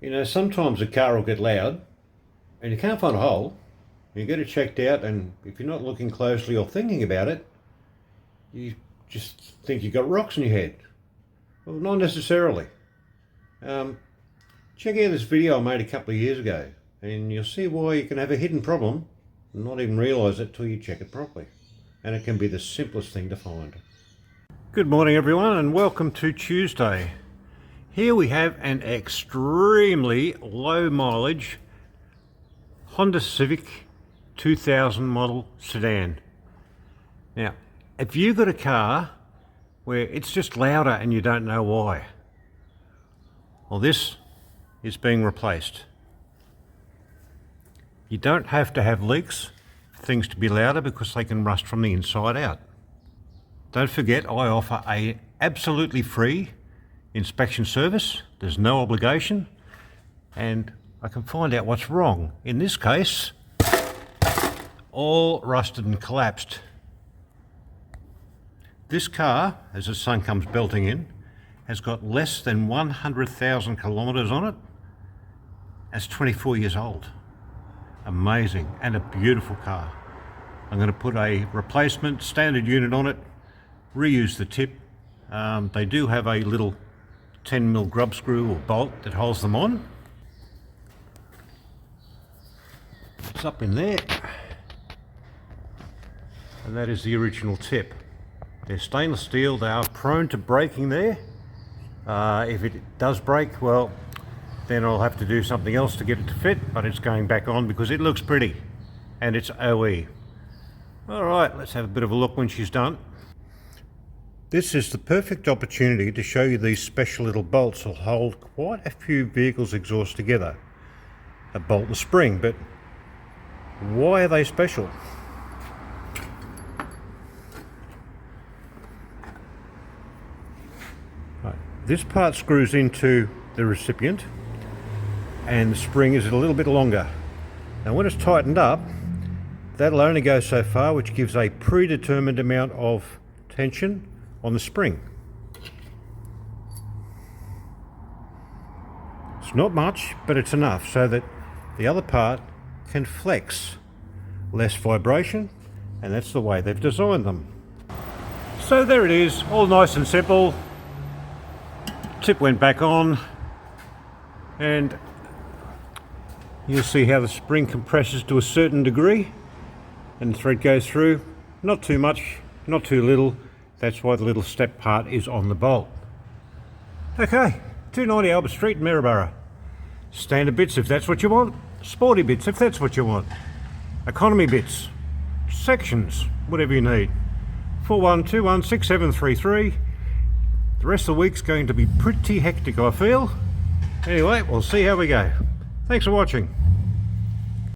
You know, sometimes a car will get loud and you can't find a hole. You get it checked out, and if you're not looking closely or thinking about it, you just think you've got rocks in your head. Well, not necessarily. Check out this video I made a couple of years ago and you'll see why you can have a hidden problem and not even realise it till you check it properly. And it can be the simplest thing to find. Good morning everyone, and welcome to Tuesday. Here we have an extremely low mileage Honda Civic 2000 model sedan. Now, if you've got a car where it's just louder and you don't know why, well, this is being replaced. You don't have to have leaks for things to be louder because they can rust from the inside out. Don't forget, I offer a absolutely free inspection service. There's no obligation, and I can find out what's wrong. In this case, all rusted and collapsed. This car, as the sun comes belting in, has got less than 100,000 kilometres on it. It's 24 years old. Amazing, and a beautiful car. I'm going to put a replacement standard unit on it, reuse the tip. They do have a little 10mm grub screw or bolt that holds them on. It's up in there, and that is the original tip. They're stainless steel. They are prone to breaking there. If it does break, well, then I'll have to do something else to get it to fit, but it's going back on because it looks pretty and it's OE. All right, let's have a bit of a look when she's done. This is the perfect opportunity to show you these special little bolts will hold quite a few vehicles' exhausts together. A bolt and spring, but why are they special? Right. This part screws into the recipient and the spring is a little bit longer. Now when it's tightened up, that'll only go so far, which gives a predetermined amount of tension on the spring. It's not much, but it's enough so that the other part can flex. Less vibration, and that's the way they've designed them. So there it is, all nice and simple. Tip went back on, and you'll see how the spring compresses to a certain degree and the thread goes through. Not too much, not too little. That's why the little step part is on the bolt. Okay, 290 Albert Street, Maryborough. Standard bits if that's what you want. Sporty bits if that's what you want. Economy bits, sections, whatever you need. 41216733. The rest of the week's going to be pretty hectic, I feel. Anyway, we'll see how we go. Thanks for watching.